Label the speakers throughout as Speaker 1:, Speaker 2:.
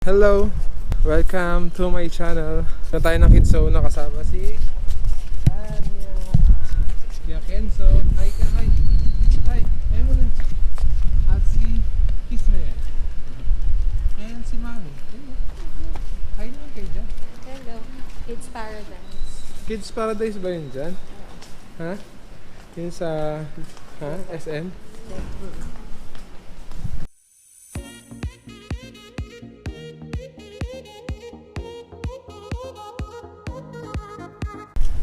Speaker 1: Hello! Welcome to my channel. Na tayo ng kids zone na kasama si Anya, Kuya Kenzo. Hi ka, hi! Hi! Ayaw mo na. At si Kisme. And si Mami. Hi naman kayo dyan.
Speaker 2: Hello, Kids Paradise.
Speaker 1: Kids Paradise ba yun dyan? Ha? Yun sa SM?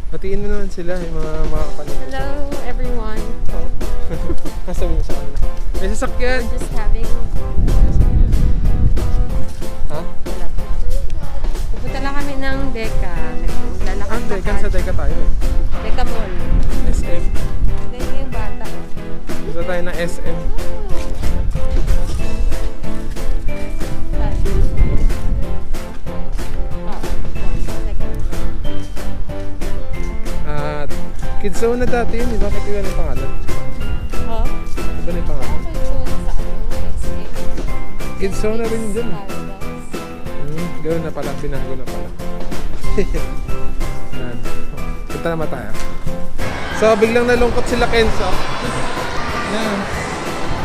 Speaker 1: Patiin mo naman sila, yung mga kapatid.
Speaker 2: Hello, everyone.
Speaker 1: Nasa mo sa kanila. May sasakyan!
Speaker 2: We're just having...
Speaker 1: Ha?
Speaker 2: Wala po. Pupunta lang kami ng Deca. Naglalakad na
Speaker 1: Deca, sa Deca tayo eh.
Speaker 2: Deca Mall.
Speaker 1: SM.
Speaker 2: Ganyan yung bata.
Speaker 1: Gusto tayo ng SM. Kids zone na dati yun, bakit iba na yung pangalan?
Speaker 2: Ha?
Speaker 1: Iba na yung pangalan? Kids zone na rin yun dyan. Ganoon na pala, binago na pala. Yan. Punta naman tayo. So, biglang nalungkot sila Kenzo. Yan.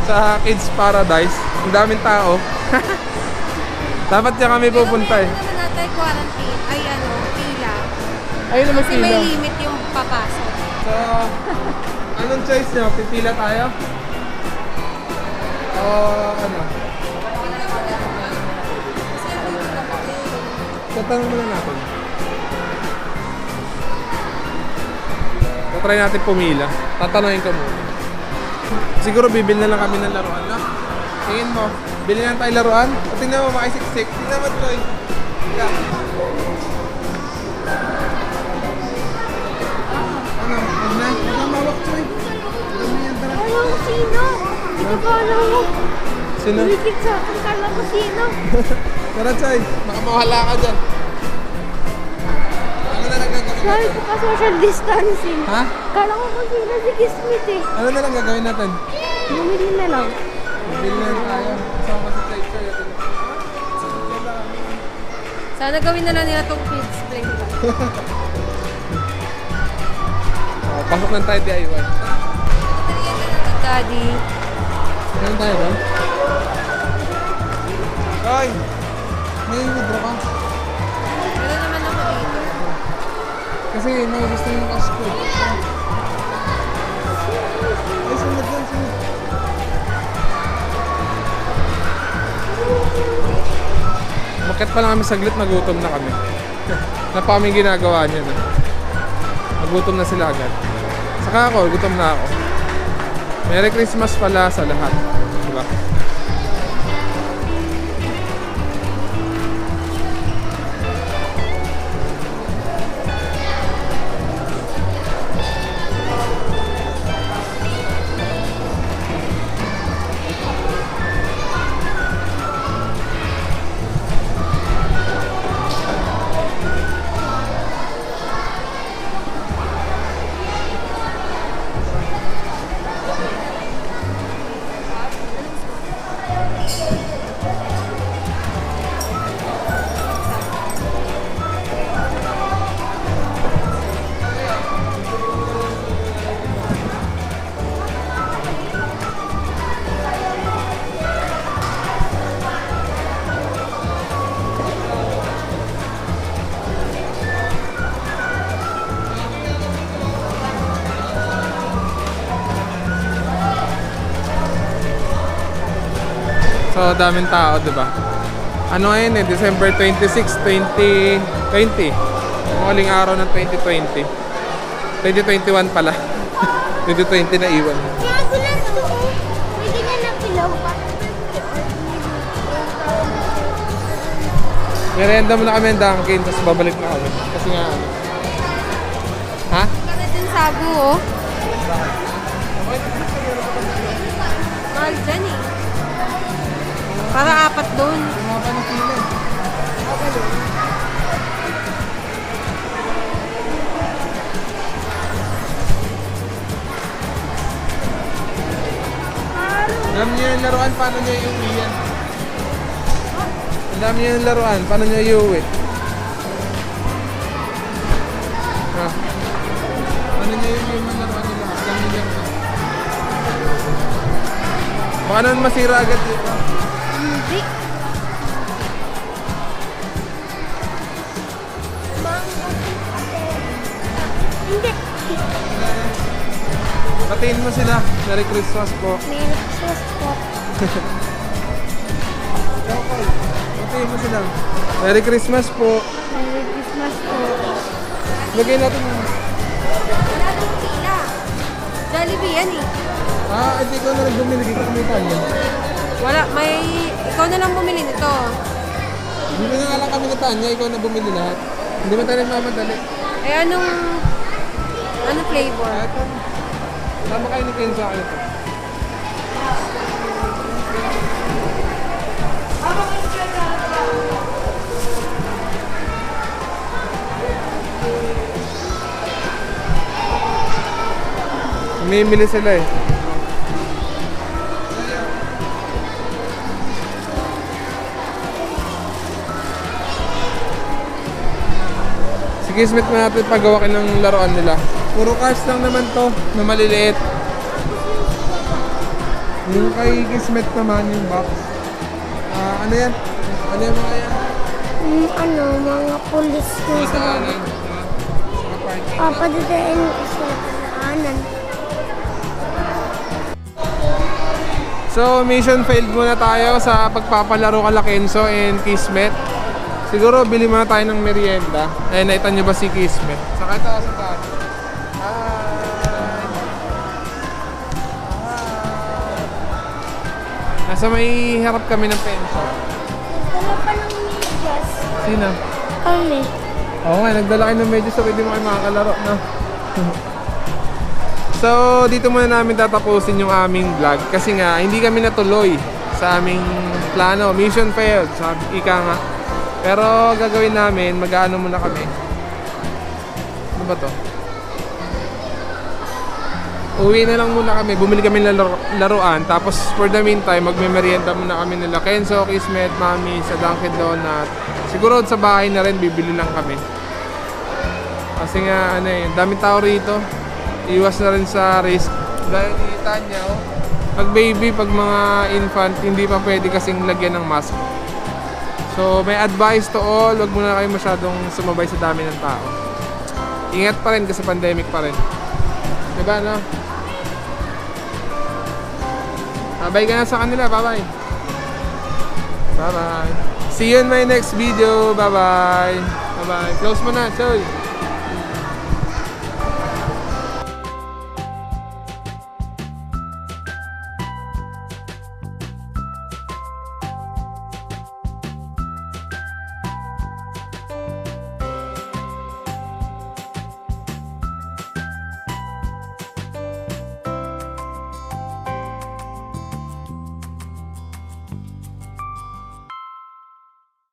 Speaker 1: Sa Kids Paradise. Ang daming tao. Dapat dyan kami pupunta eh.
Speaker 2: Ano natin quarantine? Ay pila.
Speaker 1: Ayun naman
Speaker 2: Kasi
Speaker 1: pila.
Speaker 2: may limit yung papasok.
Speaker 1: So, anong choice nyo? Pipila tayo? O ano? Tatanong muna natin. Try natin pumila. Tatanungin ko muna. Siguro bibili na lang kami ng laruan, no? Tingin mo, bili na tayo laruan? O tingnan mo, makisiksik. Tingnan mo, Troy. Yeah. Ano? Huwag na? Huwag na mawak, Troy.
Speaker 2: Ayaw ko sino? Ito ko alam mo.
Speaker 1: Sino?
Speaker 2: Umikit sa akin, kala ko sino.
Speaker 1: Tara, Troy. Baka mawala ka dyan. Ano na lang gagawin
Speaker 2: Sorry
Speaker 1: natin?
Speaker 2: ko ka social distancing.
Speaker 1: Ha?
Speaker 2: Kala ko kung sino si Kismet eh.
Speaker 1: Ano na lang gagawin natin?
Speaker 2: Bumili na lang.
Speaker 1: Bili na tayo. Kasama si Troy.
Speaker 2: Sana gawin na lang nila itong kids playground.
Speaker 1: Pasok lang tayo DIY.
Speaker 2: Daddy.
Speaker 1: Saan tayo ba? Hoy! May withdraw ka.
Speaker 2: Meron naman ako dito.
Speaker 1: Kasi may gusto yung cash ko. Ay, sunod yan, sunod. Bakit pa lang kami saglit, nagutom na kami. Na pa kami ginagawa niya na. Nagutom na sila agad. Saka ako, gutom na ako. Merry Christmas pala sa lahat. Diba? So, daming tao, diba? Ano ngayon eh, December 26, 2020. Muling araw ng 2020. 2021 pala. 2020 na iwan.
Speaker 2: Gago lang ito oh. May ganyan na pilaw pa.
Speaker 1: Merenda muna kami ng Dunkin, tapos babalik na kami. Kasi nga ano. Ha?
Speaker 2: Bakit yung sago oh? Mahal dyan eh. Para apat doon.
Speaker 1: Kumapa ng pila. Alam niyo yung laruan, paano niyo iuwi yan? Ang dami nyo ng laruan. Paano nyo iuwi? Ha? Paano nyo iuwi yung laruan nila? Ang dami nyo laruan. Baka naman masira agad dito.
Speaker 3: Hindi. Hindi.
Speaker 1: Patiin mo sila. Merry Christmas po.
Speaker 3: Merry Christmas po.
Speaker 1: Patiin mo sila. Merry Christmas po.
Speaker 3: Merry Christmas po.
Speaker 1: Lagay natin mo.
Speaker 2: Wala nang pila. Jollibee yan eh.
Speaker 1: Hindi ko na rin bumili. Dito kami tayo.
Speaker 2: Wala, ikaw na lang bumili nito.
Speaker 1: Hindi na nga lang kami na Tanya. Ikaw na bumili lahat. Hindi mo tayo mamadali.
Speaker 2: Eh anong flavor?
Speaker 1: Ito. Tama kayo ni Ken sa akin ito. Umimili sila eh. Sige, Smith na natin pagawakin ng laruan nila. Puro cars lang naman to, na maliliit. Yung kay Kismet naman yung box. Ano yan? Ano yung mga yan?
Speaker 3: Mga pulis na
Speaker 1: Mga
Speaker 3: sa
Speaker 1: daanan. Mga parking.
Speaker 3: Padadain sa daanan.
Speaker 1: So, mission failed muna tayo sa pagpapalaro kala Kenzo and Kismet. Siguro, bili muna tayo ng merienda. Eh, naitan nyo ba si Kismet? Saka ito, sa taas. Nasa may harap kami ng penso.
Speaker 3: Nagdala pa ng medyas.
Speaker 1: Sino?
Speaker 3: Kami.
Speaker 1: Oo nga, nagdala kayo ng medyo so pwede mo kayo makakalaro, no? So, dito muna namin tatapusin yung aming vlog kasi nga, hindi kami natuloy sa aming plano. Mission failed, sabi ika nga. Pero gagawin namin, mag-aano muna kami. Ano ba to? Uwi na lang muna kami, bumili kami ng laruan. Tapos for the meantime, magme-merienda muna kami nila Kenzo, Kismet, Mami, sa Dunkin Donut. Siguro sa bahay na rin, bibili lang kami. Kasi nga, daming tao rito. Iwas na rin sa risk. Dahil ni Tanya, pag baby, pag mga infant, hindi pa pwede kasing lagyan ng mask. So, may advice to all, wag muna kayo masyadong sumabay sa dami ng tao. Ingat pa rin kasi pandemic pa rin. Diba, no? Bye ka na sa kanila. Bye-bye. Bye-bye. See you in my next video. Bye-bye. Bye-bye. Close mo na. Choy.